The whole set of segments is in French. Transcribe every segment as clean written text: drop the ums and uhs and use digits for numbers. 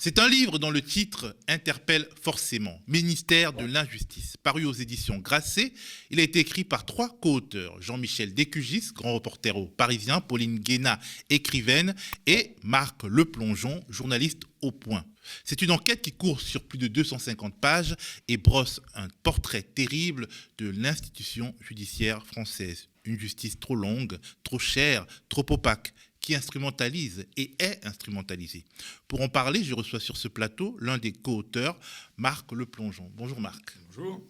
C'est un livre dont le titre interpelle forcément, Ministère de l'injustice. Paru aux éditions Grasset, il a été écrit par 3 co-auteurs, Jean-Michel Descugis, grand reporter au Parisien, Pauline Guénat, écrivaine, et Marc Leplongeon, journaliste au Point. C'est une enquête qui court sur plus de 250 pages et brosse un portrait terrible de l'institution judiciaire française. Une justice trop longue, trop chère, trop opaque, qui instrumentalise et est instrumentalisée. Pour en parler, je reçois sur ce plateau l'un des co-auteurs, Marc Leplongeon. Bonjour Marc. Bonjour.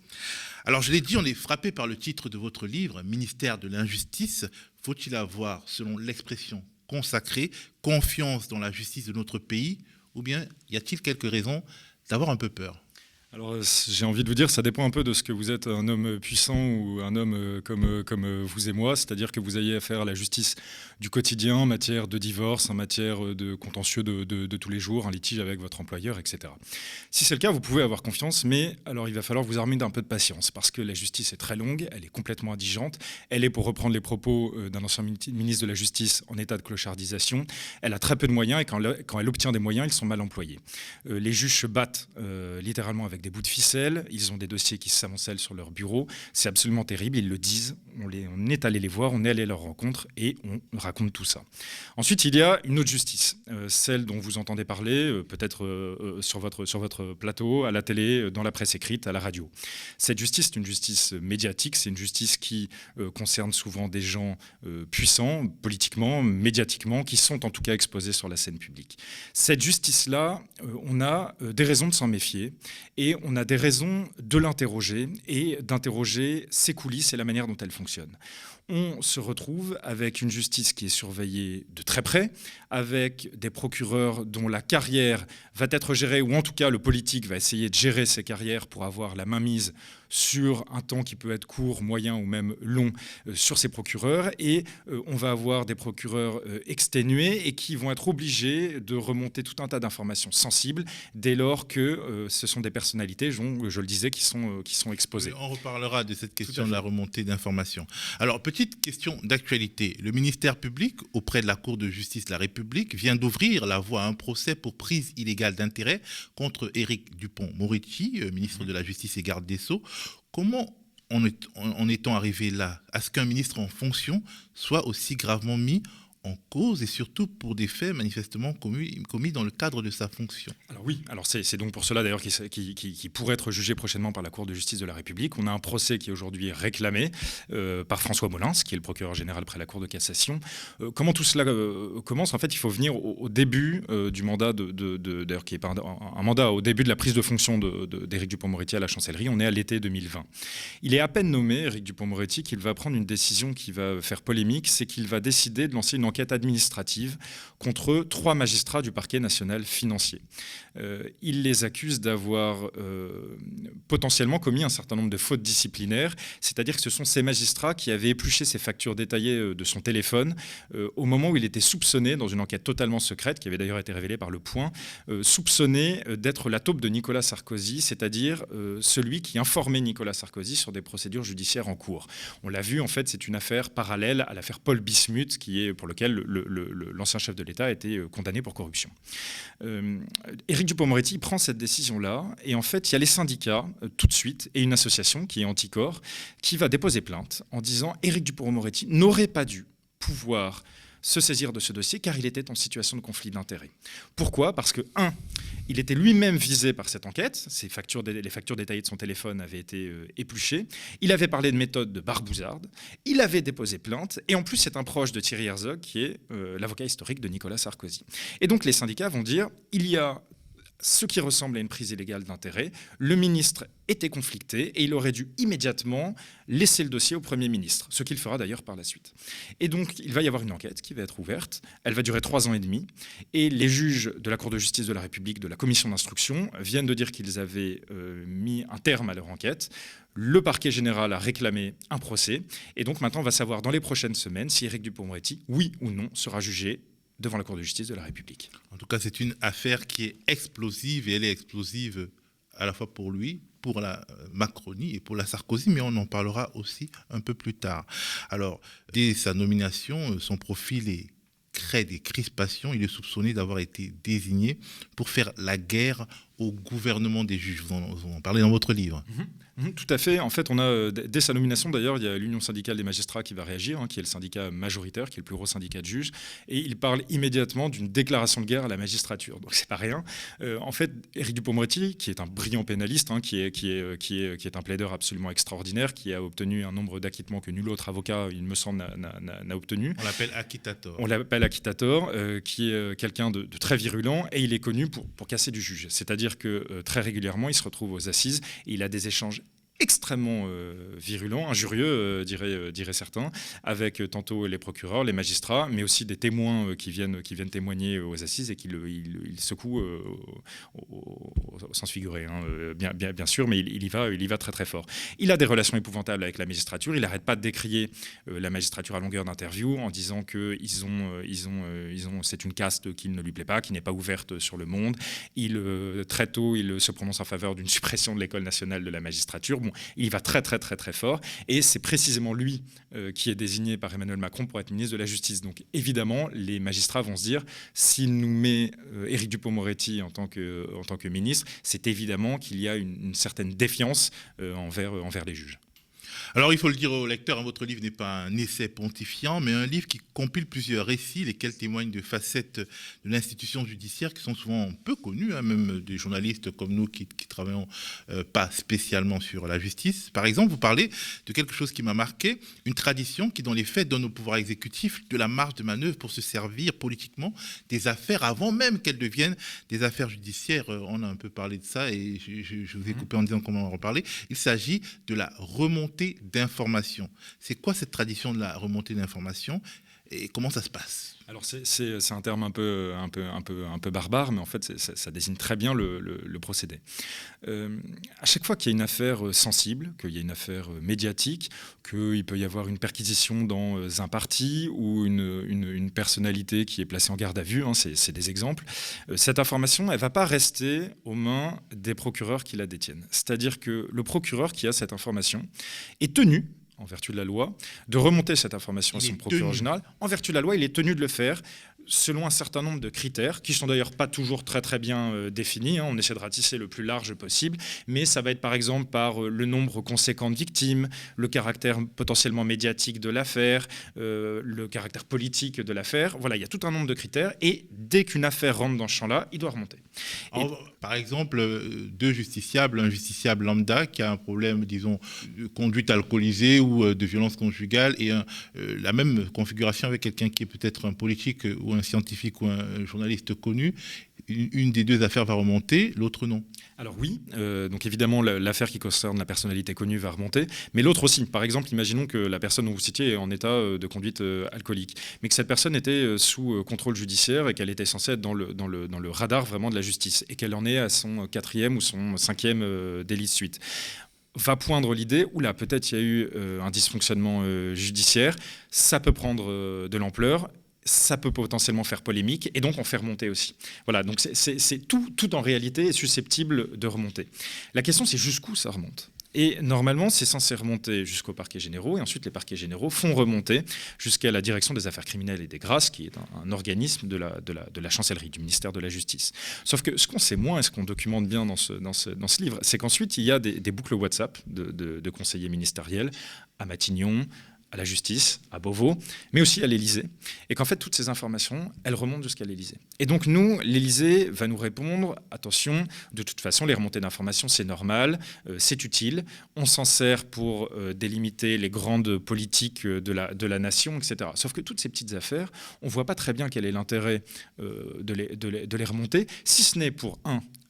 Alors je l'ai dit, on est frappé par le titre de votre livre, Ministère de l'injustice. Faut-il avoir, selon l'expression consacrée, confiance dans la justice de notre pays, ou bien y a-t-il quelques raisons d'avoir un peu peur ? Alors j'ai envie de vous dire, ça dépend un peu de ce que vous êtes, un homme puissant ou un homme comme vous et moi, c'est-à-dire que vous ayez affaire à la justice du quotidien en matière de divorce, en matière de contentieux de tous les jours, un litige avec votre employeur, etc. Si c'est le cas, vous pouvez avoir confiance, mais alors il va falloir vous armer d'un peu de patience, parce que la justice est très longue, elle est complètement indigente, elle est, pour reprendre les propos d'un ancien ministre de la Justice, en état de clochardisation, elle a très peu de moyens, et quand elle obtient des moyens, ils sont mal employés. Les juges se battent littéralement avec des bouts de ficelle, ils ont des dossiers qui s'amoncellent sur leur bureau, c'est absolument terrible, ils le disent, on est allé les voir, on est allé à leur rencontre et on raconte tout ça. Ensuite, il y a une autre justice, celle dont vous entendez parler, peut-être sur votre plateau, à la télé, dans la presse écrite, à la radio. Cette justice, c'est une justice médiatique, c'est une justice qui concerne souvent des gens puissants, politiquement, médiatiquement, qui sont en tout cas exposés sur la scène publique. Cette justice-là, on a des raisons de s'en méfier et on a des raisons de l'interroger et d'interroger ses coulisses et la manière dont elle fonctionne. On se retrouve avec une justice qui est surveillée de très près, avec des procureurs dont la carrière va être gérée, ou en tout cas le politique va essayer de gérer ses carrières pour avoir la mainmise sur un temps qui peut être court, moyen ou même long sur ces procureurs. Et on va avoir des procureurs exténués et qui vont être obligés de remonter tout un tas d'informations sensibles dès lors que ce sont des personnalités, je le disais, qui sont exposées. On reparlera de cette question de la remontée d'informations. Alors, petite question d'actualité. Le ministère public, auprès de la Cour de justice de la République, vient d'ouvrir la voie à un procès pour prise illégale d'intérêt contre Éric Dupond-Moretti, ministre de la Justice et garde des Sceaux. Comment en est-on arrivé là, à ce qu'un ministre en fonction soit aussi gravement mis en cause, et surtout pour des faits manifestement commis dans le cadre de sa fonction? Alors oui, c'est donc pour cela d'ailleurs qu'il pourrait être jugé prochainement par la Cour de justice de la République. On a un procès qui est aujourd'hui réclamé par François Molins, qui est le procureur général près la Cour de cassation. Comment tout cela commence? En fait, il faut venir au début du mandat, d'ailleurs qui est un mandat au début de la prise de fonction d'Éric Dupond-Moretti à la chancellerie. On est à l'été 2020. Il est à peine nommé, Éric Dupond-Moretti, qu'il va prendre une décision qui va faire polémique, c'est qu'il va décider de lancer une enquête administrative contre 3 magistrats du parquet national financier. Il les accuse d'avoir potentiellement commis un certain nombre de fautes disciplinaires, c'est-à-dire que ce sont ces magistrats qui avaient épluché ses factures détaillées de son téléphone au moment où il était soupçonné, dans une enquête totalement secrète, qui avait d'ailleurs été révélée par Le Point, soupçonné d'être la taupe de Nicolas Sarkozy, c'est-à-dire celui qui informait Nicolas Sarkozy sur des procédures judiciaires en cours. On l'a vu, en fait, c'est une affaire parallèle à l'affaire Paul Bismuth, pour lequel l'ancien chef de l'État a été condamné pour corruption. Éric Dupond-Moretti prend cette décision-là, et en fait, il y a les syndicats, tout de suite, et une association qui est Anticor, qui va déposer plainte en disant Éric Dupond-Moretti n'aurait pas dû pouvoir se saisir de ce dossier car il était en situation de conflit d'intérêts. Pourquoi ? Parce que, il était lui-même visé par cette enquête, les factures détaillées de son téléphone avaient été épluchées, il avait parlé de méthode de barbouzarde, il avait déposé plainte, et en plus c'est un proche de Thierry Herzog qui est l'avocat historique de Nicolas Sarkozy. Et donc les syndicats vont dire, il y a ce qui ressemble à une prise illégale d'intérêt, le ministre était conflicté et il aurait dû immédiatement laisser le dossier au Premier ministre, ce qu'il fera d'ailleurs par la suite. Et donc il va y avoir une enquête qui va être ouverte, elle va durer 3 ans et demi, et les juges de la Cour de justice de la République, de la commission d'instruction, viennent de dire qu'ils avaient mis un terme à leur enquête. Le parquet général a réclamé un procès, et donc maintenant on va savoir dans les prochaines semaines si Éric Dupond-Moretti, oui ou non, sera jugé devant la Cour de justice de la République. En tout cas, c'est une affaire qui est explosive, et elle est explosive à la fois pour lui, pour la Macronie et pour la Sarkozy, mais on en parlera aussi un peu plus tard. Alors, dès sa nomination, son profil est crée des crispations. Il est soupçonné d'avoir été désigné pour faire la guerre au gouvernement des juges. Vous en parlez dans votre livre. Tout à fait. En fait, on a, dès sa nomination, d'ailleurs, il y a l'Union syndicale des magistrats qui va réagir, qui est le syndicat majoritaire, qui est le plus gros syndicat de juges, et il parle immédiatement d'une déclaration de guerre à la magistrature. Donc, c'est pas rien. En fait, Éric Dupond-Moretti, qui est un brillant pénaliste, qui est un plaideur absolument extraordinaire, qui a obtenu un nombre d'acquittements que nul autre avocat, il me semble, n'a obtenu. On l'appelle acquittator. On l'appelle acquittator, qui est quelqu'un de très virulent, et il est connu pour casser du juge. C'est-à-dire que très régulièrement, il se retrouve aux assises et il a des échanges extrêmement virulent, injurieux, diraient certains, avec tantôt les procureurs, les magistrats, mais aussi des témoins qui viennent témoigner aux assises et qui il secouent au sens figuré, bien sûr, mais il y va très très fort. Il a des relations épouvantables avec la magistrature, il n'arrête pas de décrier la magistrature à longueur d'interview en disant que c'est une caste qui ne lui plaît pas, qui n'est pas ouverte sur le monde. Très tôt, il se prononce en faveur d'une suppression de l'École nationale de la magistrature. Bon, il y va très très très très fort et c'est précisément lui qui est désigné par Emmanuel Macron pour être ministre de la Justice. Donc évidemment, les magistrats vont se dire, s'il nous met Éric Dupond-Moretti en tant que ministre, c'est évidemment qu'il y a une certaine défiance envers les juges. Alors, il faut le dire aux lecteurs, votre livre n'est pas un essai pontifiant, mais un livre qui compile plusieurs récits, lesquels témoignent de facettes de l'institution judiciaire qui sont souvent peu connues, même des journalistes comme nous qui travaillons pas spécialement sur la justice. Par exemple, vous parlez de quelque chose qui m'a marqué, une tradition qui, dans les faits, donne au pouvoir exécutif de la marge de manœuvre pour se servir politiquement des affaires avant même qu'elles deviennent des affaires judiciaires. On a un peu parlé de ça et je vous ai coupé en disant qu'on en reparler. Il s'agit de la remontée d'informations. C'est quoi cette tradition de la remontée d'informations et comment ça se passe ? Alors c'est un terme un peu barbare, mais en fait ça désigne très bien le procédé. À chaque fois qu'il y a une affaire sensible, qu'il y a une affaire médiatique, qu'il peut y avoir une perquisition dans un parti ou une personnalité qui est placée en garde à vue, c'est des exemples, cette information, elle ne va pas rester aux mains des procureurs qui la détiennent. C'est-à-dire que le procureur qui a cette information est tenu, en vertu de la loi, de remonter cette information à son procureur général. En vertu de la loi, il est tenu de le faire selon un certain nombre de critères, qui sont d'ailleurs pas toujours très très bien définis. On essaie de ratisser le plus large possible, mais ça va être par exemple par le nombre conséquent de victimes, le caractère potentiellement médiatique de l'affaire, le caractère politique de l'affaire. Voilà, il y a tout un nombre de critères, et dès qu'une affaire rentre dans ce champ-là, il doit remonter. Par exemple, deux justiciables, un justiciable lambda qui a un problème, disons, de conduite alcoolisée ou de violence conjugale, et la même configuration avec quelqu'un qui est peut-être un politique ou un scientifique ou un journaliste connu. Une des deux affaires va remonter, l'autre non. Alors oui, donc évidemment l'affaire qui concerne la personnalité connue va remonter, mais l'autre aussi. Par exemple, imaginons que la personne dont vous citiez est en état de conduite alcoolique, mais que cette personne était sous contrôle judiciaire et qu'elle était censée être dans le radar vraiment de la justice, et qu'elle en est à son 4e ou son 5e délit de suite. Va poindre l'idée, oula, peut-être il y a eu un dysfonctionnement judiciaire, ça peut prendre de l'ampleur, ça peut potentiellement faire polémique, et donc on fait remonter aussi. Voilà, donc c'est tout en réalité est susceptible de remonter. La question, c'est jusqu'où ça remonte. Et normalement, c'est censé remonter jusqu'aux parquets généraux, et ensuite les parquets généraux font remonter jusqu'à la direction des affaires criminelles et des grâces, qui est un organisme de la chancellerie, du ministère de la Justice. Sauf que ce qu'on sait moins, et ce qu'on documente bien dans ce livre, c'est qu'ensuite il y a des boucles WhatsApp de conseillers ministériels à Matignon, à la justice, à Beauvau, mais aussi à l'Élysée, et qu'en fait toutes ces informations, elles remontent jusqu'à l'Élysée. Et donc nous, l'Élysée va nous répondre, attention, de toute façon les remontées d'informations c'est normal, c'est utile, on s'en sert pour délimiter les grandes politiques de la nation, etc. Sauf que toutes ces petites affaires, on ne voit pas très bien quel est l'intérêt de les remonter, si ce n'est pour,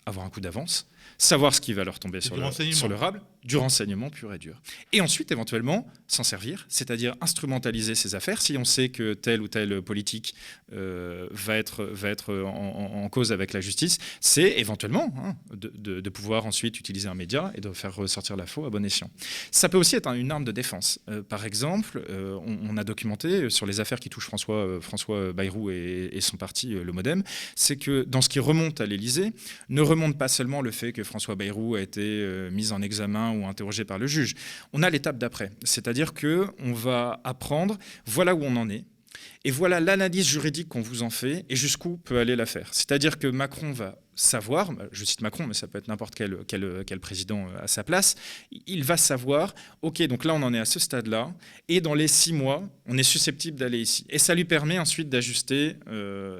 avoir un coup d'avance, savoir ce qui va leur tomber sur le rable, du renseignement pur et dur. Et ensuite, éventuellement, s'en servir, c'est-à-dire instrumentaliser ces affaires. Si on sait que tel ou tel politique va être en cause avec la justice, c'est éventuellement de pouvoir ensuite utiliser un média et de faire ressortir la faux à bon escient. Ça peut aussi être une arme de défense. Par exemple, on a documenté sur les affaires qui touchent François Bayrou et son parti, le MoDem, c'est que dans ce qui remonte à l'Élysée, ne remonte pas seulement le fait que François Bayrou a été mis en examen ou interrogé par le juge. On a l'étape d'après, c'est-à-dire qu'on va apprendre, voilà où on en est, Et voilà l'analyse juridique qu'on vous en fait et jusqu'où peut aller l'affaire. C'est-à-dire que Macron va savoir, je cite Macron, mais ça peut être n'importe quel président à sa place, il va savoir, ok, donc là on en est à ce stade-là, et dans les 6 mois, on est susceptible d'aller ici. Et ça lui permet ensuite d'ajuster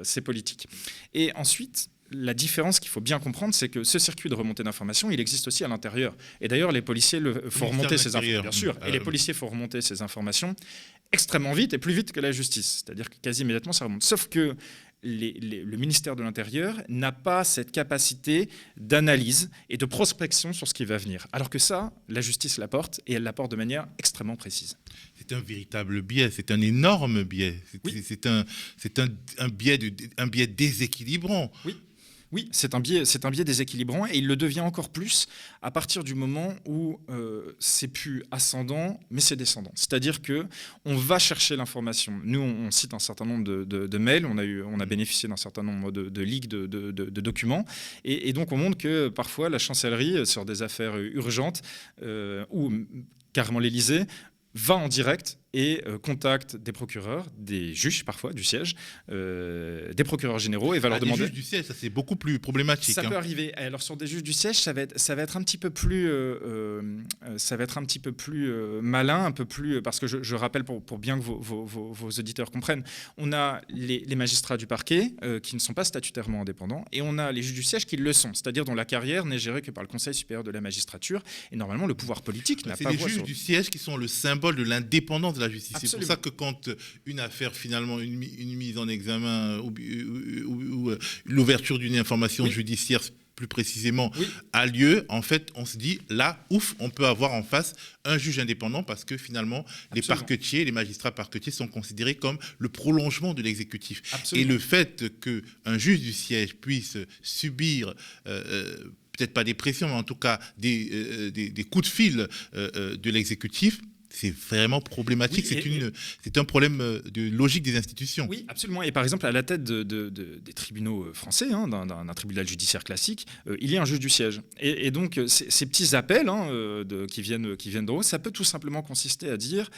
ses politiques. Et ensuite, la différence qu'il faut bien comprendre, c'est que ce circuit de remontée d'informations, il existe aussi à l'intérieur. Et d'ailleurs, les policiers font remonter ces informations, bien sûr, et les policiers font remonter ces informations extrêmement vite et plus vite que la justice. C'est-à-dire que quasi immédiatement, ça remonte. Sauf que le ministère de l'Intérieur n'a pas cette capacité d'analyse et de prospection sur ce qui va venir. Alors que ça, la justice l'apporte, et elle l'apporte de manière extrêmement précise. C'est un véritable biais, c'est un énorme biais. Oui. C'est un biais déséquilibrant. Oui, c'est un biais déséquilibrant et il le devient encore plus à partir du moment où c'est plus ascendant, mais c'est descendant. C'est-à-dire que on va chercher l'information. Nous, on cite un certain nombre de mails, on a bénéficié d'un certain nombre de leaks de documents, et donc on montre que parfois la chancellerie, sur des affaires urgentes, ou carrément l'Élysée, va en direct et contacte des procureurs, des juges parfois du siège, des procureurs généraux, et va leur demander... Des juges du siège, ça c'est beaucoup plus problématique. Ça peut arriver. Alors sur des juges du siège, ça va être un petit peu plus, malin, un peu plus, parce que je rappelle pour bien que vos auditeurs comprennent, on a les magistrats du parquet qui ne sont pas statutairement indépendants, et on a les juges du siège qui le sont, c'est-à-dire dont la carrière n'est gérée que par le Conseil supérieur de la magistrature, et normalement le pouvoir politique n'a pas voix. C'est les juges du siège qui sont le symbole de l'indépendance de la justice. Absolument. C'est pour ça que quand une affaire, finalement, une mise en examen ou l'ouverture d'une information judiciaire, plus précisément, a lieu, en fait, on se dit, là, ouf, on peut avoir en face un juge indépendant parce que finalement, les parquetiers, les magistrats parquetiers sont considérés comme le prolongement de l'exécutif. Et le fait qu'un juge du siège puisse subir... peut-être pas des pressions, mais en tout cas des coups de fil de l'exécutif, c'est vraiment problématique. C'est un problème de logique des institutions. Oui, absolument. Et par exemple, à la tête des tribunaux français, d'un tribunal judiciaire classique, il y a un juge du siège. Et donc, ces petits appels qui viennent d'en haut, ça peut tout simplement consister à dire...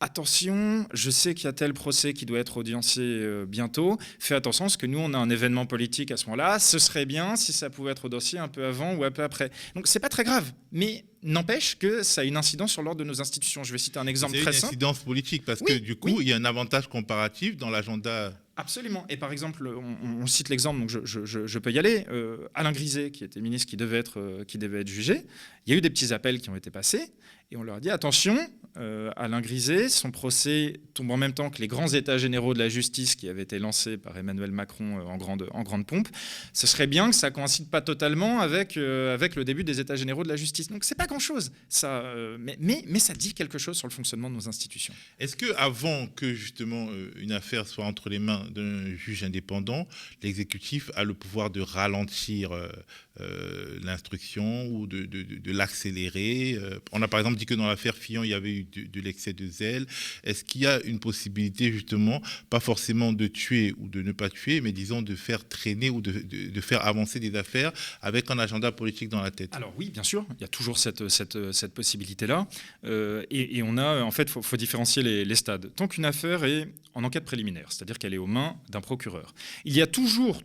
Attention, je sais qu'il y a tel procès qui doit être audiencé bientôt. Fais attention, parce que nous, on a un événement politique à ce moment-là. Ce serait bien si ça pouvait être audiencé un peu avant ou un peu après. Donc, c'est pas très grave, mais n'empêche que ça a une incidence sur l'ordre de nos institutions. Je vais citer un exemple très simple. C'est une incidence politique, parce que du coup, il y a un avantage comparatif dans l'agenda. Absolument. Et par exemple, on cite l'exemple, donc je peux y aller. Alain Griset, qui était ministre, qui devait être jugé, il y a eu des petits appels qui ont été passés, et on leur a dit attention, Alain Griset, son procès tombe en même temps que les grands états généraux de la justice qui avaient été lancés par Emmanuel Macron en grande pompe. Ce serait bien que ça ne coïncide pas totalement avec le début des états généraux de la justice. Donc c'est pas grand-chose, mais ça dit quelque chose sur le fonctionnement de nos institutions. Est-ce qu'avant que justement une affaire soit entre les mains d'un juge indépendant, l'exécutif a le pouvoir de ralentir l'instruction ou de l'accélérer? On a par exemple dit que dans l'affaire Fillon, il y avait eu de l'excès de zèle. Est-ce qu'il y a une possibilité justement, pas forcément de tuer ou de ne pas tuer, mais disons de faire traîner ou de faire avancer des affaires avec un agenda politique dans la tête? Alors oui, bien sûr, il y a toujours cette possibilité-là. Et on a, en fait, faut différencier les stades. Tant qu'une affaire est en enquête préliminaire, c'est-à-dire qu'elle est aux mains d'un procureur, il y a toujours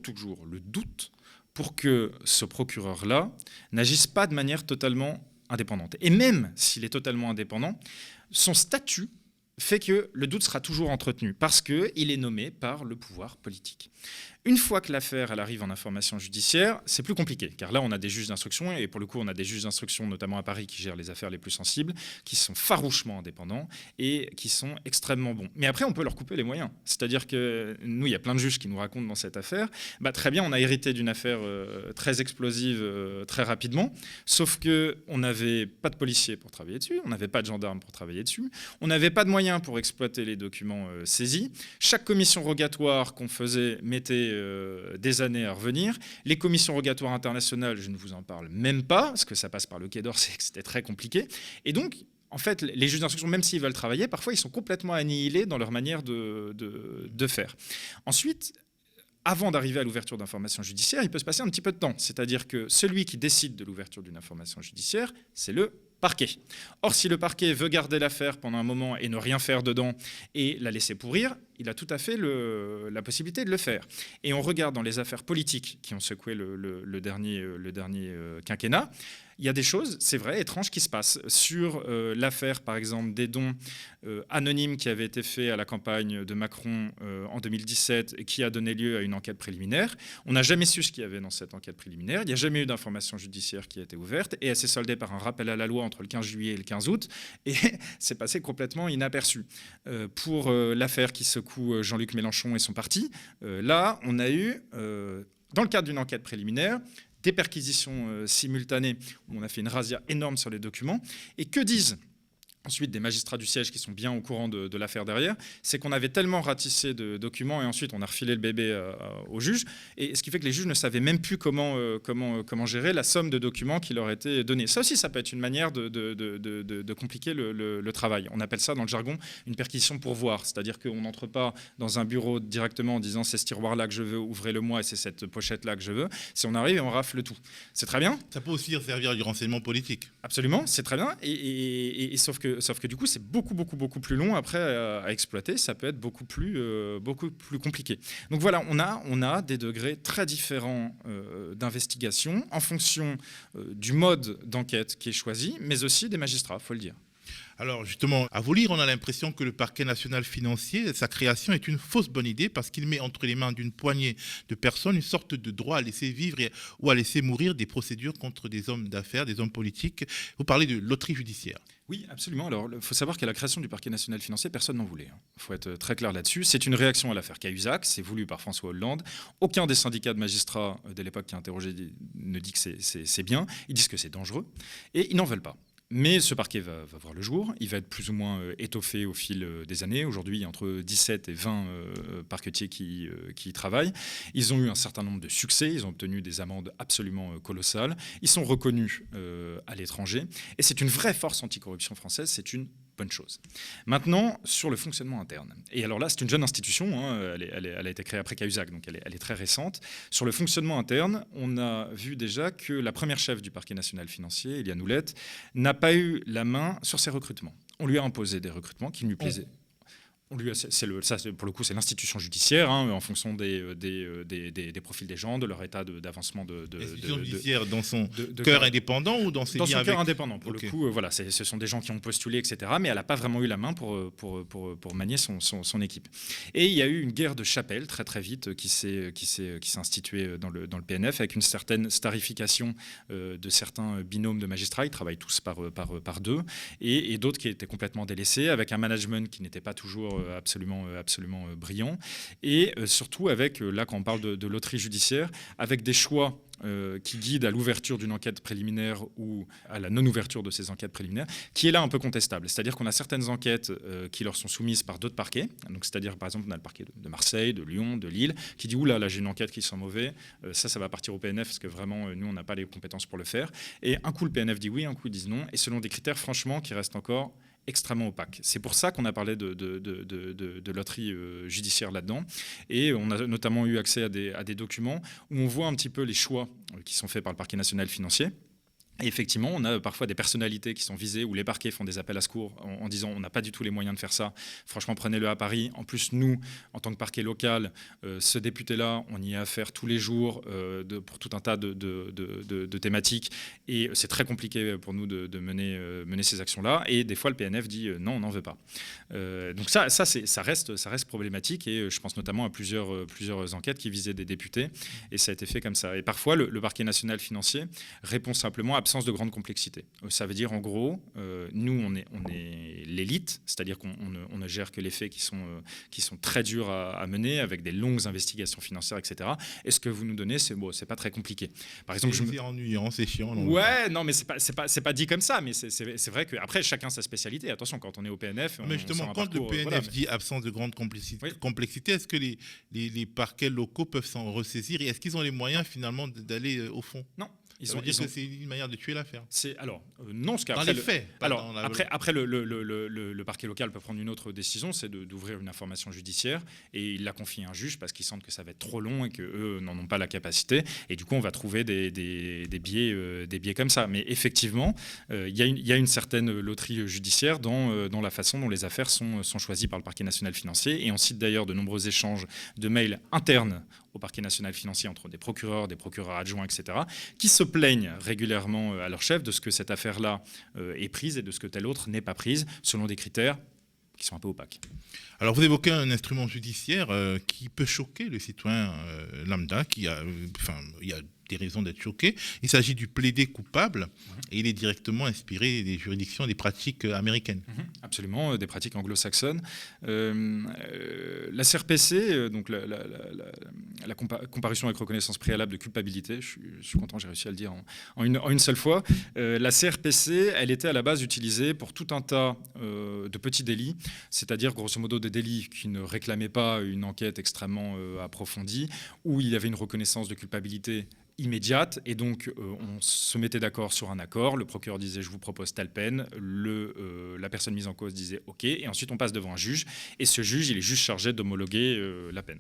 le doute pour que ce procureur-là n'agisse pas de manière totalement indépendante. Et même s'il est totalement indépendant, son statut fait que le doute sera toujours entretenu parce qu'il est nommé par le pouvoir politique. Une fois que l'affaire elle arrive en information judiciaire, c'est plus compliqué, car là on a des juges d'instruction, et pour le coup on a des juges d'instruction, notamment à Paris, qui gèrent les affaires les plus sensibles, qui sont farouchement indépendants et qui sont extrêmement bons. Mais après on peut leur couper les moyens. C'est-à-dire que nous, il y a plein de juges qui nous racontent dans cette affaire, très bien, on a hérité d'une affaire très explosive très rapidement, sauf qu'on n'avait pas de policiers pour travailler dessus, on n'avait pas de gendarmes pour travailler dessus, on n'avait pas de moyens pour exploiter les documents saisis. Chaque commission rogatoire qu'on faisait mettait des années à revenir. Les commissions rogatoires internationales, je ne vous en parle même pas, parce que ça passe par le Quai d'Orsay, c'était très compliqué. Et donc, en fait, les juges d'instruction, même s'ils veulent travailler, parfois ils sont complètement annihilés dans leur manière de faire. Ensuite, avant d'arriver à l'ouverture d'informations judiciaires, il peut se passer un petit peu de temps. C'est-à-dire que celui qui décide de l'ouverture d'une information judiciaire, c'est le parquet. Or, si le parquet veut garder l'affaire pendant un moment et ne rien faire dedans et la laisser pourrir, il a tout à fait la possibilité de le faire. Et on regarde dans les affaires politiques qui ont secoué le dernier quinquennat, il y a des choses, c'est vrai, étranges qui se passent. Sur l'affaire, par exemple, des dons anonymes qui avaient été faits à la campagne de Macron en 2017 et qui a donné lieu à une enquête préliminaire, on n'a jamais su ce qu'il y avait dans cette enquête préliminaire. Il n'y a jamais eu d'information judiciaire qui a été ouverte et elle s'est soldée par un rappel à la loi entre le 15 juillet et le 15 août et c'est passé complètement inaperçu. Pour l'affaire qui secoue Jean-Luc Mélenchon et son parti, là, on a eu, dans le cadre d'une enquête préliminaire, des perquisitions simultanées où on a fait une razzia énorme sur les documents. Et que disent ensuite des magistrats du siège qui sont bien au courant de l'affaire derrière, c'est qu'on avait tellement ratissé de documents et ensuite on a refilé le bébé au juge, et ce qui fait que les juges ne savaient même plus comment gérer la somme de documents qui leur était donnée. Ça aussi, ça peut être une manière de compliquer le travail. On appelle ça dans le jargon une perquisition pour voir, c'est-à-dire qu'on n'entre pas dans un bureau directement en disant c'est ce tiroir-là que je veux, ouvrez-le-moi et c'est cette pochette-là que je veux. Si on arrive et on rafle tout. C'est très bien. Ça peut aussi servir du renseignement politique. Absolument, c'est très bien, et sauf que du coup, c'est beaucoup plus long après à exploiter. Ça peut être beaucoup plus compliqué. Donc voilà, on a des degrés très différents d'investigation en fonction du mode d'enquête qui est choisi, mais aussi des magistrats, il faut le dire. Alors justement, à vous lire, on a l'impression que le parquet national financier, sa création est une fausse bonne idée parce qu'il met entre les mains d'une poignée de personnes une sorte de droit à laisser vivre ou à laisser mourir des procédures contre des hommes d'affaires, des hommes politiques. Vous parlez de loterie judiciaire. Oui, absolument. Alors, il faut savoir qu'à la création du parquet national financier, personne n'en voulait. Il faut être très clair là-dessus. C'est une réaction à l'affaire Cahuzac, c'est voulu par François Hollande. Aucun des syndicats de magistrats de l'époque qui a interrogé ne dit que c'est bien. Ils disent que c'est dangereux et ils n'en veulent pas. Mais ce parquet va voir le jour, il va être plus ou moins étoffé au fil des années. Aujourd'hui, il y a entre 17 et 20 parquetiers qui y travaillent. Ils ont eu un certain nombre de succès, ils ont obtenu des amendes absolument colossales. Ils sont reconnus à l'étranger. Et c'est une vraie force anticorruption française, c'est une bonne chose. Maintenant, sur le fonctionnement interne. Et alors là, c'est une jeune institution, hein, elle a été créée après Cahuzac, donc elle est très récente. Sur le fonctionnement interne, on a vu déjà que la première chef du parquet national financier, Éliane Houlette, n'a pas eu la main sur ses recrutements. On lui a imposé des recrutements qui ne lui plaisaient. Pour le coup, c'est l'institution judiciaire, hein, en fonction des profils des gens, de leur état d'avancement l'institution judiciaire dans son cœur indépendant ou dans ses liens avec... Dans son cœur indépendant, pour le coup, voilà, ce sont des gens qui ont postulé, etc., mais elle n'a pas vraiment eu la main pour manier son équipe. Et il y a eu une guerre de chapelle, très très vite, qui s'est instituée dans le PNF, avec une certaine starification de certains binômes de magistrats, ils travaillent tous par deux, et d'autres qui étaient complètement délaissés, avec un management qui n'était pas toujours absolument brillant, et surtout avec, là quand on parle de loterie judiciaire, avec des choix qui guident à l'ouverture d'une enquête préliminaire ou à la non-ouverture de ces enquêtes préliminaires, qui est là un peu contestable. C'est-à-dire qu'on a certaines enquêtes qui leur sont soumises par d'autres parquets, donc c'est-à-dire par exemple on a le parquet de Marseille, de Lyon, de Lille, qui dit « Oula, là j'ai une enquête qui sent mauvais, ça va partir au PNF parce que vraiment nous on n'a pas les compétences pour le faire ». Et un coup le PNF dit oui, un coup ils disent non, et selon des critères franchement qui restent encore extrêmement opaque. C'est pour ça qu'on a parlé de loterie judiciaire là-dedans. Et on a notamment eu accès à des documents où on voit un petit peu les choix qui sont faits par le parquet national financier. Et effectivement, on a parfois des personnalités qui sont visées où les parquets font des appels à secours en disant on n'a pas du tout les moyens de faire ça. Franchement, prenez-le à Paris. En plus, nous, en tant que parquet local, ce député-là, on y a affaire tous les jours pour tout un tas de thématiques. Et c'est très compliqué pour nous de mener ces actions-là. Et des fois, le PNF dit non, on n'en veut pas. Donc ça reste problématique. Et je pense notamment à plusieurs enquêtes qui visaient des députés. Et ça a été fait comme ça. Et parfois, le parquet national financier répond simplement à absence de grande complexité. Ça veut dire en gros, nous on est l'élite, c'est-à-dire qu'on ne gère que les faits qui sont très durs à mener, avec des longues investigations financières, etc. Et ce que vous nous donnez, c'est pas très compliqué. Par exemple, c'est ennuyant, c'est chiant. Ouais, non, mais c'est pas dit comme ça, mais c'est vrai que après chacun sa spécialité. Attention, quand on est au PNF, mais justement, quand le PNF dit absence de grande complexité, est-ce que les parquets locaux peuvent s'en ressaisir et est-ce qu'ils ont les moyens finalement d'aller au fond? Non. Ça veut dire que c'est une manière de tuer l'affaire. Non, parce qu'après... Dans les faits. Après, le parquet local peut prendre une autre décision, c'est d'ouvrir une information judiciaire, et il la confie à un juge parce qu'ils sentent que ça va être trop long et qu'eux n'en ont pas la capacité. Et du coup, on va trouver des biais comme ça. Mais effectivement, il y a une certaine loterie judiciaire dans la façon dont les affaires sont choisies par le parquet national financier. Et on cite d'ailleurs de nombreux échanges de mails internes au parquet national financier entre des procureurs adjoints, etc., qui se plaignent régulièrement à leur chef de ce que cette affaire-là est prise et de ce que telle autre n'est pas prise, selon des critères qui sont un peu opaques. Alors, vous évoquez un instrument judiciaire qui peut choquer le citoyen lambda, il y a des raisons d'être choqué. Il s'agit du plaidé coupable, et il est directement inspiré des juridictions et des pratiques américaines. Absolument, des pratiques anglo-saxonnes. La CRPC, donc la comparution avec reconnaissance préalable de culpabilité, je suis content, j'ai réussi à le dire en une seule fois. La CRPC, elle était à la base utilisée pour tout un tas de petits délits, c'est-à-dire grosso modo des délits qui ne réclamaient pas une enquête extrêmement approfondie, où il y avait une reconnaissance de culpabilité immédiate, et donc on se mettait d'accord sur un accord, le procureur disait je vous propose telle peine, la personne mise en cause disait ok, et ensuite on passe devant un juge, et ce juge il est juste chargé d'homologuer la peine.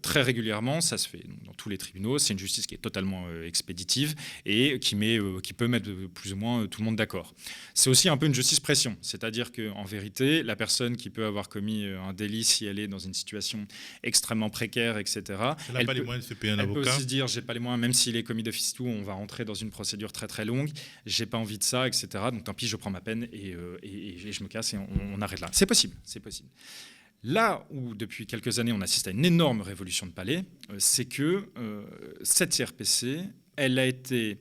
Très régulièrement, ça se fait dans tous les tribunaux, c'est une justice qui est totalement expéditive et qui peut mettre plus ou moins tout le monde d'accord. C'est aussi un peu une justice pression, c'est-à-dire qu'en vérité, la personne qui peut avoir commis un délit, si elle est dans une situation extrêmement précaire, etc., elle n'a pas les moyens de se payer un avocat. Elle peut aussi se dire j'ai pas les même s'il est commis d'office tout, on va rentrer dans une procédure très très longue, j'ai pas envie de ça, etc. Donc tant pis, je prends ma peine et je me casse et on arrête là. C'est possible. Là où depuis quelques années on assiste à une énorme révolution de palais, c'est que cette CRPC, elle a été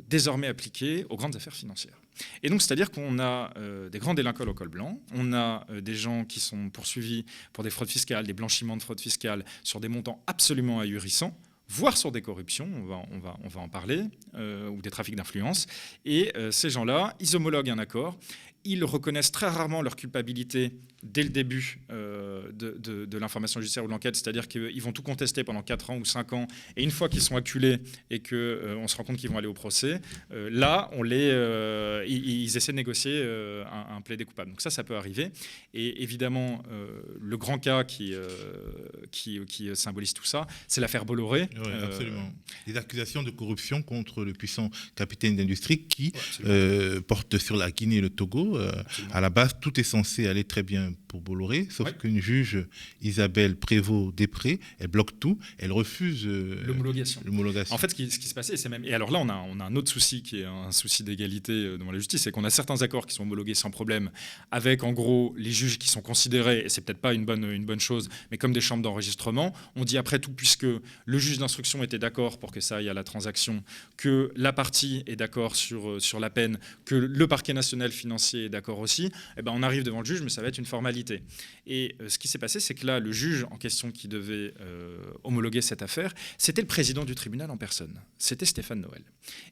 désormais appliquée aux grandes affaires financières. Et donc, c'est-à-dire qu'on a des grands délinquants au col blanc, on a des gens qui sont poursuivis pour des fraudes fiscales, des blanchiments de fraude fiscale sur des montants absolument ahurissants, voire sur des corruptions, on va en parler, ou des trafics d'influence. Et ces gens-là, ils homologuent un accord, ils reconnaissent très rarement leur culpabilité dès le début de l'information judiciaire ou de l'enquête, c'est-à-dire qu'ils vont tout contester pendant 4 ans ou 5 ans, et une fois qu'ils sont acculés et qu'on se rend compte qu'ils vont aller au procès, là, ils essaient de négocier un plaidé coupable. Donc ça peut arriver. Et évidemment, le grand cas qui symbolise tout ça, c'est l'affaire Bolloré. Oui, absolument. Les accusations de corruption contre le puissant capitaine d'industrie qui porte sur la Guinée et le Togo. À la base, tout est censé aller très bien pour Bolloré, sauf qu'une juge, Isabelle Prévost-Després, elle bloque tout, elle refuse l'homologation. En fait, ce qui se passait, c'est même... Et alors là, on a un autre souci qui est un souci d'égalité devant la justice, c'est qu'on a certains accords qui sont homologués sans problème, avec en gros les juges qui sont considérés, et c'est peut-être pas une bonne chose, mais comme des chambres d'enregistrement. On dit après tout, puisque le juge d'instruction était d'accord pour que ça aille à la transaction, que la partie est d'accord sur la peine, que le parquet national financier est d'accord aussi, eh ben on arrive devant le juge, mais ça va être une formalité. Et ce qui s'est passé, c'est que là, le juge en question qui devait homologuer cette affaire, c'était le président du tribunal en personne. C'était Stéphane Noël.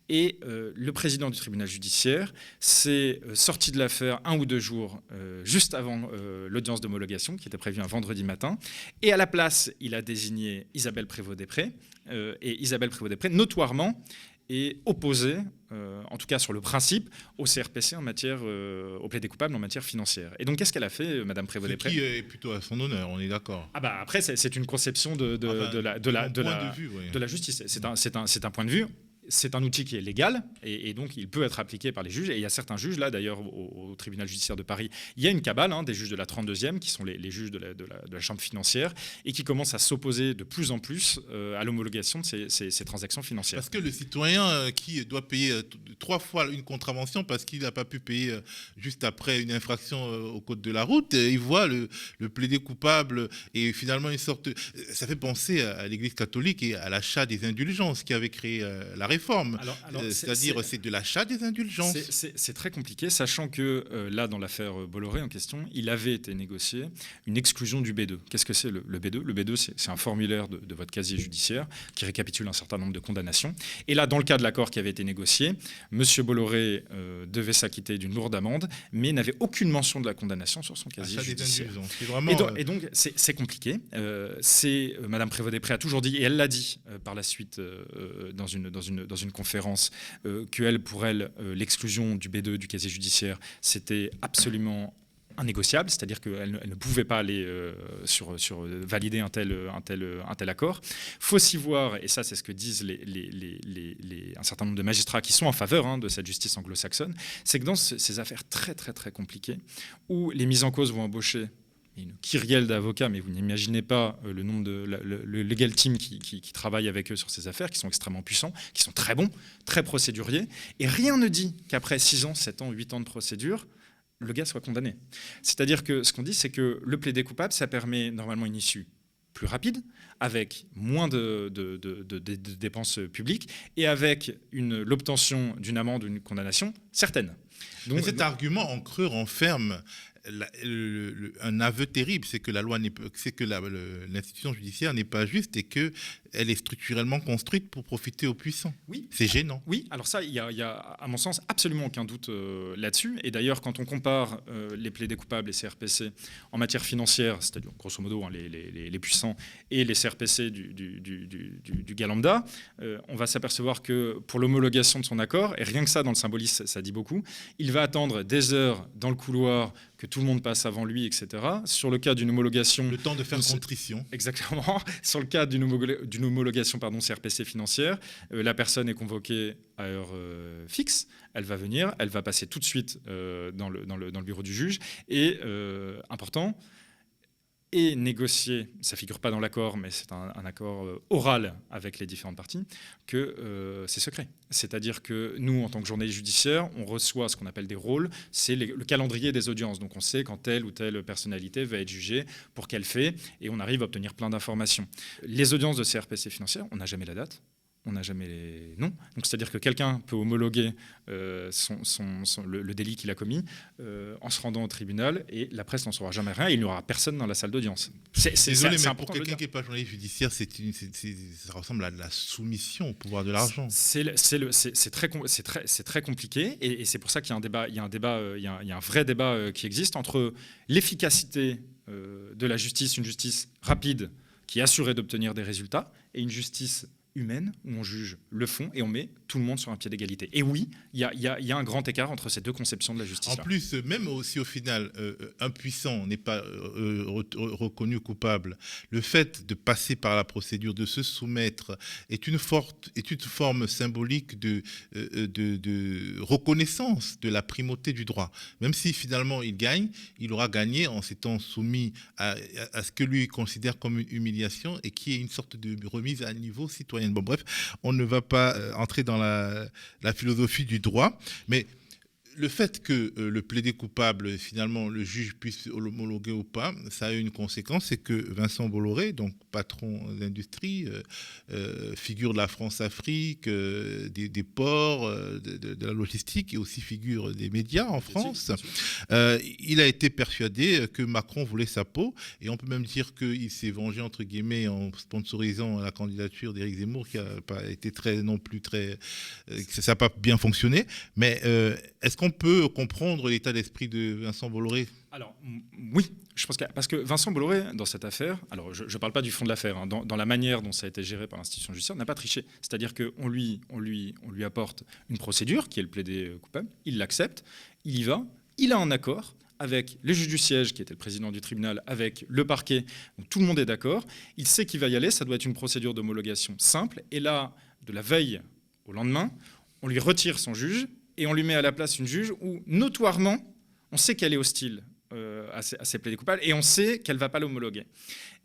Et le président du tribunal judiciaire s'est sorti de l'affaire 1 ou 2 jours juste avant l'audience d'homologation, qui était prévue un vendredi matin. Et à la place, il a désigné Isabelle Prévost-Després. Et Isabelle Prévost-Després, notoirement, est opposée, en tout cas sur le principe, au CRPC en matière, au plaidé coupable en matière financière. Et donc, qu'est-ce qu'elle a fait, Madame Prévost-Després ? Ce qui est plutôt à son honneur, on est d'accord. Ah bah après, c'est une conception de la justice. C'est un point de vue. C'est un outil qui est légal et donc il peut être appliqué par les juges. Et il y a certains juges, là d'ailleurs au tribunal judiciaire de Paris, il y a une cabale des juges de la 32e qui sont les juges de la chambre financière et qui commencent à s'opposer de plus en plus à l'homologation de ces transactions financières. Parce que le citoyen qui doit payer 3 fois une contravention parce qu'il n'a pas pu payer juste après une infraction au code de la route, il voit le plaidé coupable et finalement une sorte... Ça fait penser à l'Église catholique et à l'achat des indulgences qui avait créé la réforme. C'est-à-dire c'est de l'achat des indulgences. C'est très compliqué, sachant que là, dans l'affaire Bolloré en question, il avait été négocié une exclusion du B2. Qu'est-ce que c'est le B2 ? Le B2, c'est un formulaire de votre casier judiciaire qui récapitule un certain nombre de condamnations. Et là, dans le cas de l'accord qui avait été négocié, M. Bolloré devait s'acquitter d'une lourde amende, mais n'avait aucune mention de la condamnation sur son casier judiciaire. Vraiment... Et donc, c'est compliqué. Mme Prévost-Després a toujours dit, et elle l'a dit par la suite dans une conférence que pour elle, l'exclusion du B2 du casier judiciaire, c'était absolument innégociable, c'est-à-dire qu'elle ne pouvait pas aller valider un tel accord. Il faut aussi voir, et ça c'est ce que disent un certain nombre de magistrats qui sont en faveur de cette justice anglo-saxonne, c'est que dans ces affaires très très très compliquées, où les mises en cause vont embaucher une kyrielle d'avocats, mais vous n'imaginez pas le nombre le legal team qui travaille avec eux sur ces affaires, qui sont extrêmement puissants, qui sont très bons, très procéduriers, et rien ne dit qu'après 6 ans, 7 ans, 8 ans de procédure, le gars soit condamné. C'est-à-dire que ce qu'on dit, c'est que le plaider coupable, ça permet normalement une issue plus rapide, avec moins de dépenses publiques et avec l'obtention d'une amende ou d'une condamnation certaine. Donc, mais cet argument en creux renferme un aveu terrible, c'est que l'institution judiciaire n'est pas juste et qu'elle est structurellement construite pour profiter aux puissants. Oui. C'est gênant. Oui, alors ça, il y a à mon sens absolument aucun doute là-dessus. Et d'ailleurs, quand on compare les plaidés coupables et CRPC en matière financière, c'est-à-dire grosso modo les puissants et les CRPC du gars lambda, on va s'apercevoir que pour l'homologation de son accord, et rien que ça dans le symbolisme, ça dit beaucoup, il va attendre des heures dans le couloir que tout le monde passe avant lui, etc. Sur le cas d'une homologation... Le temps de faire contrition. Exactement. Sur le cas d'une homologation CRPC financière, la personne est convoquée à heure fixe, elle va venir, elle va passer tout de suite dans le bureau du juge, et important, et négocier, ça ne figure pas dans l'accord, mais c'est un accord oral avec les différentes parties, que c'est secret. C'est-à-dire que nous, en tant que journaliste judiciaire, on reçoit ce qu'on appelle des rôles, c'est le calendrier des audiences. Donc on sait quand telle ou telle personnalité va être jugée, pour quel fait, et on arrive à obtenir plein d'informations. Les audiences de CRPC financière, on n'a jamais la date. On n'a jamais les noms. Donc, c'est-à-dire que quelqu'un peut homologuer le délit qu'il a commis en se rendant au tribunal et la presse n'en saura jamais rien et il n'y aura personne dans la salle d'audience. Désolé, mais pour quelqu'un qui n'est pas journaliste judiciaire, ça ressemble à de la soumission au pouvoir de l'argent. C'est très compliqué et c'est pour ça qu'il y a un vrai débat qui existe entre l'efficacité de la justice, une justice rapide qui est assurée d'obtenir des résultats, et une justice humaine où on juge le fond et on met tout le monde sur un pied d'égalité. Et oui, il y a un grand écart entre ces deux conceptions de la justice. En plus, même aussi au final, un puissant n'est pas reconnu coupable. Le fait de passer par la procédure, de se soumettre, est une forme symbolique de reconnaissance de la primauté du droit. Même si finalement il gagne, il aura gagné en s'étant soumis à ce que lui considère comme une humiliation et qui est une sorte de remise à niveau citoyen. Bon, bref, on ne va pas entrer dans la philosophie du droit, mais le fait que le plaidé coupable, finalement, le juge puisse l'homologuer ou pas, ça a une conséquence, c'est que Vincent Bolloré, donc patron d'industrie, figure de la France-Afrique, des ports, de la logistique, et aussi figure des médias en France, il a été persuadé que Macron voulait sa peau, et on peut même dire qu'il s'est vengé, entre guillemets, en sponsorisant la candidature d'Éric Zemmour, qui n'a pas été ça n'a pas bien fonctionné, mais est-ce qu'on peut comprendre l'état d'esprit de Vincent Bolloré ? Alors, oui, je pense parce que Vincent Bolloré, dans cette affaire, alors je ne parle pas du fond de l'affaire, dans la manière dont ça a été géré par l'institution judiciaire, n'a pas triché. C'est-à-dire qu'on lui apporte une procédure, qui est le plaidé coupable, il l'accepte, il y va, il a un accord avec les juges du siège, qui était le président du tribunal, avec le parquet, donc tout le monde est d'accord, il sait qu'il va y aller, ça doit être une procédure d'homologation simple, et là, de la veille au lendemain, on lui retire son juge, et on lui met à la place une juge où, notoirement, on sait qu'elle est hostile à ces plaidés coupables et on sait qu'elle ne va pas l'homologuer.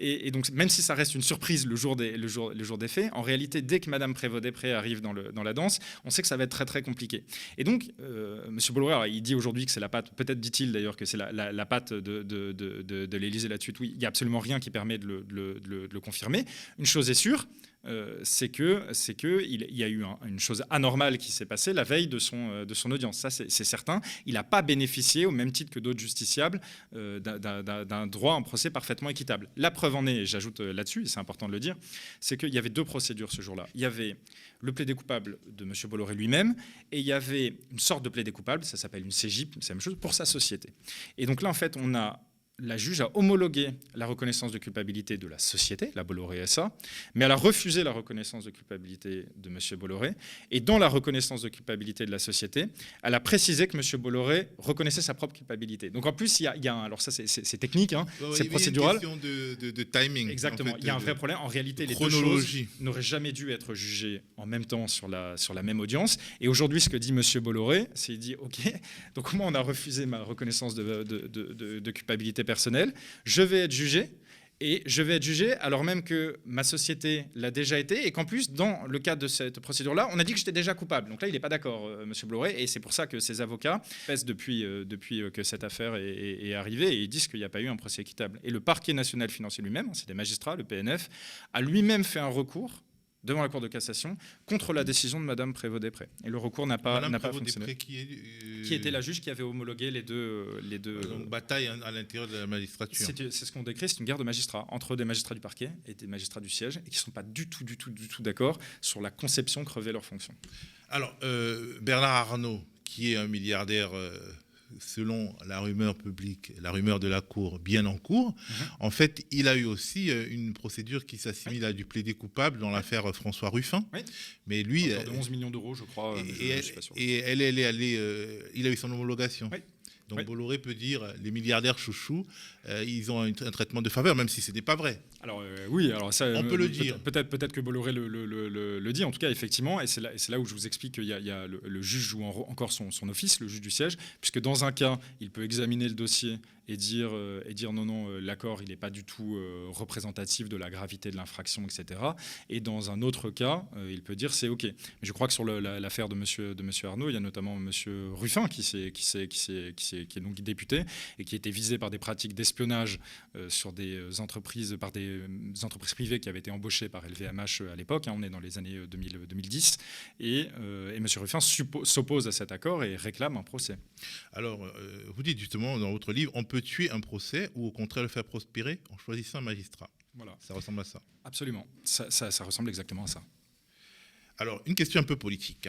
Et donc, même si ça reste une surprise le jour des faits, en réalité, dès que Madame Prévost-Després arrive dans la danse, on sait que ça va être très, très compliqué. Et donc, M. Bolloré, il dit aujourd'hui que c'est la patte, peut-être dit-il d'ailleurs que c'est la patte de l'Élysée là-dessus. Oui, il n'y a absolument rien qui permet de le confirmer. Une chose est sûre, c'est qu'il y a eu une chose anormale qui s'est passée la veille de son audience. Ça, c'est certain. Il n'a pas bénéficié, au même titre que d'autres justiciables, d'un droit en procès parfaitement équitable. La preuve en est, et j'ajoute là-dessus, et c'est important de le dire, c'est qu'il y avait deux procédures ce jour-là. Il y avait le plaidé coupable de M. Bolloré lui-même, et il y avait une sorte de plaidé coupable, ça s'appelle une CJIP, c'est la même chose, pour sa société. Et donc là, en fait, on a la juge a homologué la reconnaissance de culpabilité de la société, la Bolloré SA, mais elle a refusé la reconnaissance de culpabilité de M. Bolloré. Et dans la reconnaissance de culpabilité de la société, elle a précisé que M. Bolloré reconnaissait sa propre culpabilité. Donc en plus, il y a un, alors ça c'est technique, hein, c'est procédural. Il y a une question de timing. Exactement, en fait, il y a un vrai problème. En réalité, les deux choses n'auraient jamais dû être jugées en même temps sur la même audience. Et aujourd'hui, ce que dit M. Bolloré, c'est qu'il dit « Ok, donc moi on a refusé ma reconnaissance de culpabilité personnelle, je vais être jugé, et je vais être jugé alors même que ma société l'a déjà été, et qu'en plus, dans le cadre de cette procédure-là, on a dit que j'étais déjà coupable. Donc là, il n'est pas d'accord, M. Bolloré, et c'est pour ça que ses avocats pèsent depuis que cette affaire est arrivée, et ils disent qu'il n'y a pas eu un procès équitable. Et le parquet national financier lui-même, c'est des magistrats, le PNF, a lui-même fait un recours devant la Cour de cassation contre la décision de Mme Prévost-Després. Et le recours n'a pas fonctionné. Qui était la juge qui avait homologué les deux. Donc bataille à l'intérieur de la magistrature. C'est ce qu'on décrit, c'est une guerre de magistrats entre des magistrats du parquet et des magistrats du siège, et qui ne sont pas du tout d'accord sur la conception crever leurs fonctions. Alors, Bernard Arnault, qui est un milliardaire selon la rumeur publique, la rumeur de la Cour, bien en cours, en fait, il a eu aussi une procédure qui s'assimile à du plaidé coupable dans l'affaire François Ruffin. Oui. Mais lui, de 11 millions d'euros, je crois. Et, je suis pas sûr. Et elle est allée, il a eu son homologation. Oui. Donc Bolloré peut dire les milliardaires chouchous, ils ont un traitement de faveur, même si ce n'est pas vrai. Alors oui, alors ça, on peut le dire. Peut-être que Bolloré le dit, en tout cas effectivement, et c'est là où je vous explique qu'il y a le juge joue encore son office, le juge du siège, puisque dans un cas, il peut examiner le dossier et dire non, l'accord il n'est pas du tout représentatif de la gravité de l'infraction, etc. Et dans un autre cas, il peut dire c'est OK. Mais je crois que sur l'affaire de monsieur Arnault, il y a notamment monsieur Ruffin qui est donc député et qui était visé par des pratiques d'espionnage sur des entreprises, par des entreprises privées qui avaient été embauchées par LVMH à l'époque. On est dans les années 2010. Et monsieur Ruffin s'oppose à cet accord et réclame un procès. Alors, vous dites justement dans votre livre, on peut tuer un procès ou au contraire le faire prospérer en choisissant un magistrat. Voilà. Ça ressemble à ça. Absolument. Ça ressemble exactement à ça. Alors, une question un peu politique.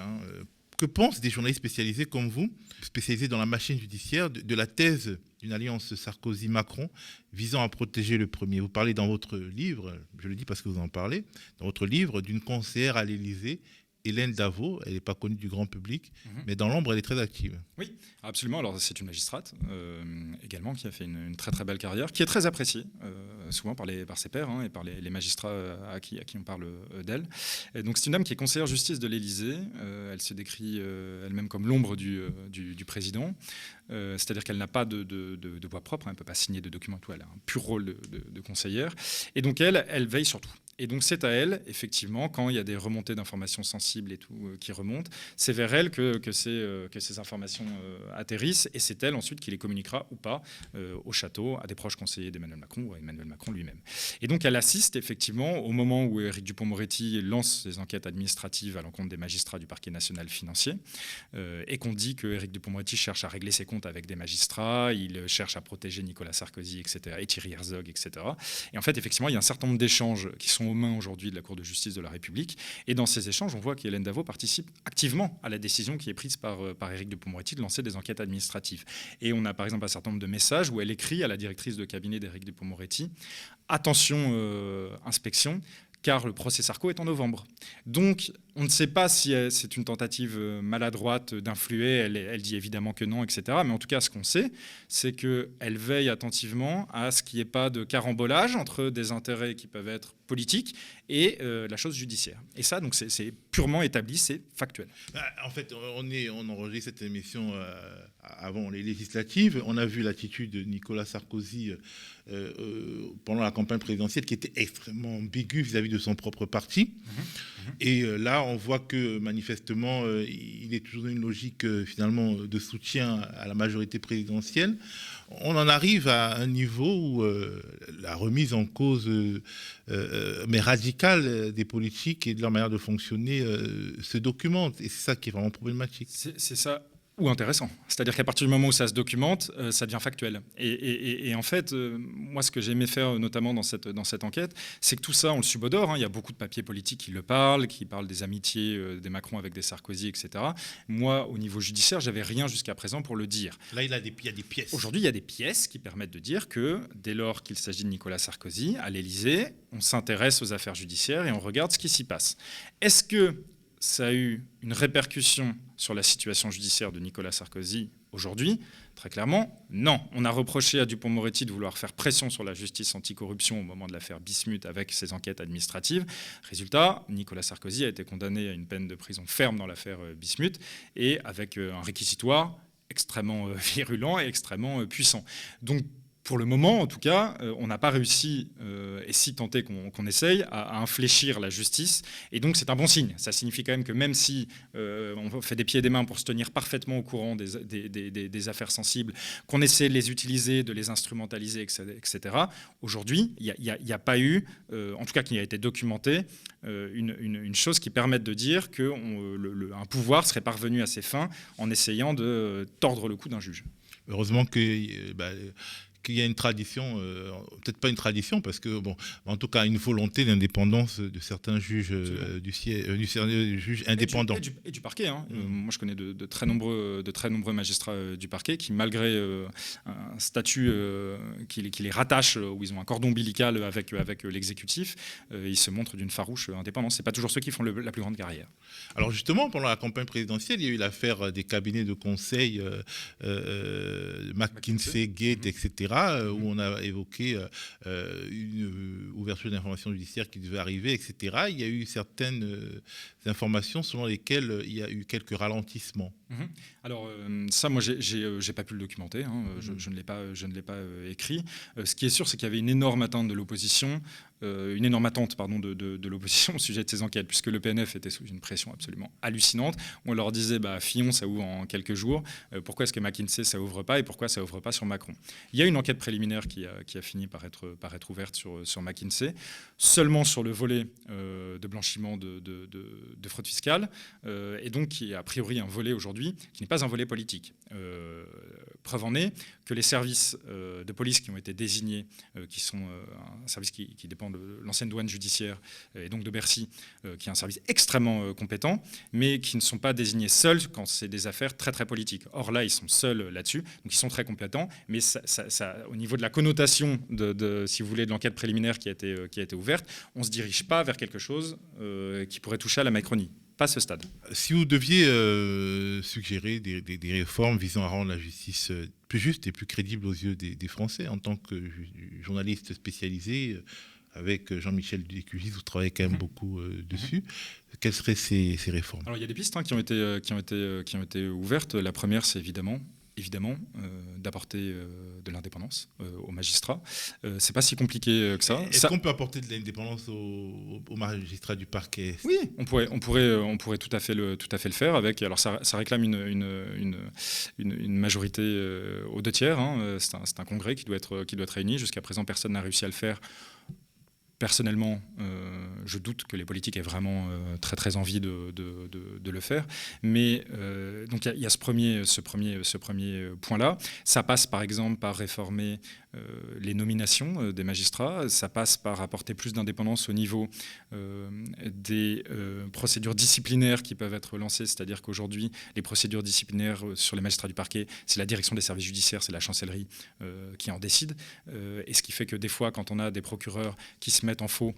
Que pensent des journalistes spécialisés comme vous, spécialisés dans la machine judiciaire, de la thèse d'une alliance Sarkozy-Macron visant à protéger le premier? Vous parlez dans votre livre, je le dis parce que vous en parlez, dans votre livre d'une conseillère à l'Élysée, Hélène Davot. Elle n'est pas connue du grand public, mais dans l'ombre, elle est très active. Oui, absolument. Alors, c'est une magistrate également qui a fait une très très belle carrière, qui est très appréciée souvent par ses pairs et par les magistrats à qui on parle d'elle. Et donc, c'est une dame qui est conseillère justice de l'Élysée. Elle se décrit elle-même comme l'ombre du président. C'est-à-dire qu'elle n'a pas de voix propre, elle ne peut pas signer de documents, tout. Elle a un pur rôle de conseillère. Et donc, elle veille sur tout. Et donc c'est à elle, effectivement, quand il y a des remontées d'informations sensibles et tout qui remontent, c'est vers elle que ces informations atterrissent, et c'est elle ensuite qui les communiquera ou pas au château, à des proches conseillers d'Emmanuel Macron ou à Emmanuel Macron lui-même. Et donc elle assiste effectivement au moment où Éric Dupond-Moretti lance ses enquêtes administratives à l'encontre des magistrats du parquet national financier, et qu'on dit que Éric Dupond-Moretti cherche à régler ses comptes avec des magistrats, il cherche à protéger Nicolas Sarkozy, etc., et Thierry Herzog, etc. Et en fait, effectivement, il y a un certain nombre d'échanges qui sont aux mains aujourd'hui de la Cour de justice de la République. Et dans ces échanges, on voit qu'Hélène Davot participe activement à la décision qui est prise par Éric Dupond-Moretti de lancer des enquêtes administratives. Et on a par exemple un certain nombre de messages où elle écrit à la directrice de cabinet d'Éric Dupond-Moretti « Attention, inspection », car le procès Sarko est en novembre. Donc, on ne sait pas si c'est une tentative maladroite d'influer, elle dit évidemment que non, etc. Mais en tout cas, ce qu'on sait, c'est qu'elle veille attentivement à ce qu'il n'y ait pas de carambolage entre des intérêts qui peuvent être politiques et la chose judiciaire. Et ça, donc, c'est purement établi, c'est factuel. En fait, on enregistre cette émission avant les législatives. On a vu l'attitude de Nicolas Sarkozy pendant la campagne présidentielle qui était extrêmement ambiguë vis-à-vis de son propre parti. Et là, on voit que manifestement, il est toujours dans une logique finalement de soutien à la majorité présidentielle. On en arrive à un niveau où la remise en cause, mais radicale, des politiques et de leur manière de fonctionner se documente. Et c'est ça qui est vraiment problématique. C'est ça. Ou intéressant. C'est-à-dire qu'à partir du moment où ça se documente, ça devient factuel. Et en fait, moi, ce que j'ai aimé faire, notamment dans cette enquête, c'est que tout ça, on le subodore. Il y a beaucoup de papiers politiques qui parlent des amitiés des Macron avec des Sarkozy, etc. Moi, au niveau judiciaire, j'avais rien jusqu'à présent pour le dire. Là, il y a des pièces. Aujourd'hui, il y a des pièces qui permettent de dire que dès lors qu'il s'agit de Nicolas Sarkozy, à l'Élysée, on s'intéresse aux affaires judiciaires et on regarde ce qui s'y passe. Est-ce que ça a eu une répercussion sur la situation judiciaire de Nicolas Sarkozy aujourd'hui? Très clairement, non. On a reproché à Dupond-Moretti de vouloir faire pression sur la justice anticorruption au moment de l'affaire Bismuth avec ses enquêtes administratives. Résultat, Nicolas Sarkozy a été condamné à une peine de prison ferme dans l'affaire Bismuth et avec un réquisitoire extrêmement virulent et extrêmement puissant. Donc, pour le moment, en tout cas, on n'a pas réussi, et si tant est qu'on essaye, à infléchir la justice. Et donc, c'est un bon signe. Ça signifie quand même que même si on fait des pieds et des mains pour se tenir parfaitement au courant des affaires sensibles, qu'on essaie de les utiliser, de les instrumentaliser, etc., aujourd'hui, il n'y a pas eu, en tout cas qui a été documenté, une chose qui permette de dire qu'un pouvoir serait parvenu à ses fins en essayant de tordre le cou d'un juge. Heureusement qu'il y a une tradition, peut-être pas une tradition, parce que, bon, en tout cas, une volonté d'indépendance de certains juges, juges indépendants. Et du parquet. Moi, je connais de très nombreux magistrats du parquet qui, malgré un statut qui les rattache, où ils ont un cordon ombilical avec l'exécutif, ils se montrent d'une farouche indépendance. Ce n'est pas toujours ceux qui font la plus grande carrière. Alors justement, pendant la campagne présidentielle, il y a eu l'affaire des cabinets de conseil, McKinsey, Gate, etc., où on a évoqué une ouverture d'informations judiciaires qui devait arriver, etc. Il y a eu certaines informations selon lesquelles il y a eu quelques ralentissements. Alors ça, moi, j'ai pas pu le documenter. Je ne l'ai pas écrit. Ce qui est sûr, c'est qu'il y avait une énorme attente de l'opposition. De l'opposition au sujet de ces enquêtes, puisque le PNF était sous une pression absolument hallucinante. On leur disait, Fillon, ça ouvre en quelques jours. Pourquoi est-ce que McKinsey, ça ouvre pas, et pourquoi ça ouvre pas sur Macron? Il y a une enquête préliminaire qui a fini par être ouverte sur McKinsey, seulement sur le volet de blanchiment de fraude fiscale, et donc qui est a priori un volet aujourd'hui qui n'est pas un volet politique. Preuve en est que les services de police qui ont été désignés, qui sont un service qui dépend de l'ancienne douane judiciaire et donc de Bercy, qui est un service extrêmement compétent, mais qui ne sont pas désignés seuls quand c'est des affaires très très politiques. Or là, ils sont seuls là-dessus, donc ils sont très compétents, mais au niveau de la connotation si vous voulez, de l'enquête préliminaire qui a été ouverte, on ne se dirige pas vers quelque chose qui pourrait toucher à la Macronie. Pas à ce stade. Si vous deviez suggérer des réformes visant à rendre la justice plus juste et plus crédible aux yeux des Français, en tant que journaliste spécialisé, avec Jean-Michel Décugis, vous travaillez quand même beaucoup dessus. Quelles seraient ces réformes? Alors, il y a des pistes qui ont été ouvertes. La première, c'est évidemment d'apporter de l'indépendance aux magistrats. C'est pas si compliqué que ça. Est-ce qu'on peut apporter de l'indépendance aux magistrats du parquet? Oui, on pourrait tout à fait le faire avec. Alors ça réclame une majorité aux 2/3. C'est un congrès qui doit être réuni. Jusqu'à présent, personne n'a réussi à le faire. Personnellement, je doute que les politiques aient vraiment très très envie de le faire. Mais donc il y a ce premier point-là. Ça passe par exemple par réformer les nominations des magistrats. Ça passe par apporter plus d'indépendance au niveau des procédures disciplinaires qui peuvent être lancées. C'est-à-dire qu'aujourd'hui, les procédures disciplinaires sur les magistrats du parquet, c'est la direction des services judiciaires, c'est la chancellerie qui en décide. Et ce qui fait que des fois, quand on a des procureurs qui se mettent en faux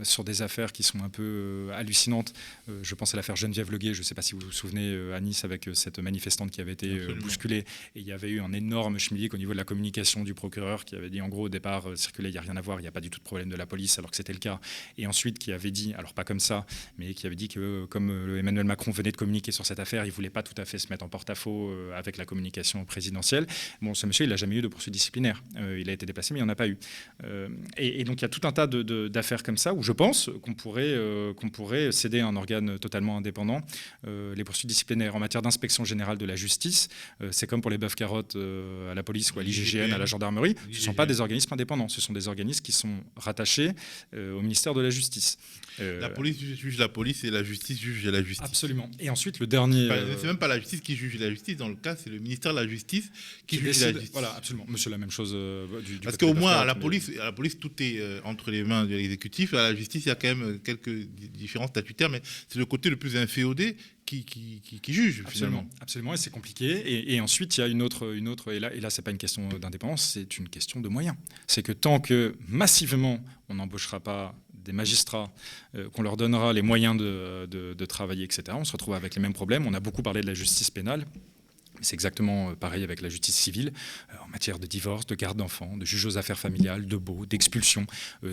sur des affaires qui sont un peu hallucinantes, je pense à l'affaire Geneviève Leguet, je ne sais pas si vous vous souvenez, à Nice, avec cette manifestante qui avait été bousculée, et il y avait eu un énorme schmilblick au niveau de la communication du procureur qui avait dit en gros au départ, circuler, il n'y a rien à voir, il n'y a pas du tout de problème de la police, alors que c'était le cas, et ensuite qui avait dit, alors pas comme ça, mais qui avait dit que comme Emmanuel Macron venait de communiquer sur cette affaire, il ne voulait pas tout à fait se mettre en porte-à-faux avec la communication présidentielle. Bon, ce monsieur, il n'a jamais eu de poursuite disciplinaire. Il a été déplacé, mais il n'y en a pas eu. Et donc il y a tout un tas d'affaires comme ça où je pense qu'on pourrait céder à un organe totalement indépendant. Les poursuites disciplinaires en matière d'inspection générale de la justice, c'est comme pour les bœufs carottes à la police ou à l'IGGN, à la gendarmerie, gendarmerie, ce ne sont pas des organismes indépendants, ce sont des organismes qui sont rattachés au ministère de la Justice. La police juge la police et la justice juge la justice. Absolument. Et ensuite, le dernier... C'est même pas la justice qui juge la justice, dans le cas, c'est le ministère de la Justice qui juge la justice. Voilà, absolument. Monsieur, la même chose du Parce qu'au moins, à la police, tout est entre les mains de l'exécutif. À la justice, il y a quand même quelques différences statutaires, mais c'est le côté le plus inféodé qui juge, finalement. Absolument, et c'est compliqué. Et ensuite, il y a une autre et là c'est pas une question d'indépendance, c'est une question de moyens. C'est que tant que massivement, on n'embauchera pas des magistrats, qu'on leur donnera les moyens de travailler, etc., on se retrouve avec les mêmes problèmes. On a beaucoup parlé de la justice pénale. C'est exactement pareil avec la justice civile, en matière de divorce, de garde d'enfants, de juge aux affaires familiales, de baux, d'expulsion,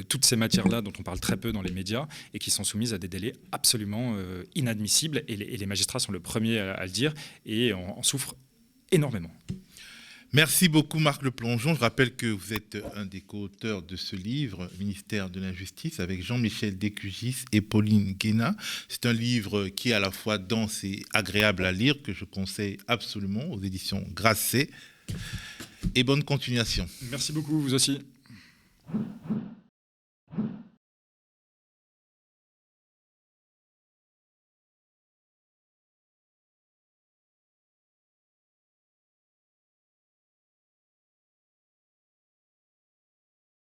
toutes ces matières-là dont on parle très peu dans les médias et qui sont soumises à des délais absolument inadmissibles. Et les magistrats sont le premier à le dire et en souffrent énormément. Merci beaucoup Marc Le Plongeon. Je rappelle que vous êtes un des co-auteurs de ce livre, Ministère de l'Injustice, avec Jean-Michel Descugis et Pauline Guéna. C'est un livre qui est à la fois dense et agréable à lire, que je conseille absolument, aux éditions Grasset. Et bonne continuation. Merci beaucoup, vous aussi.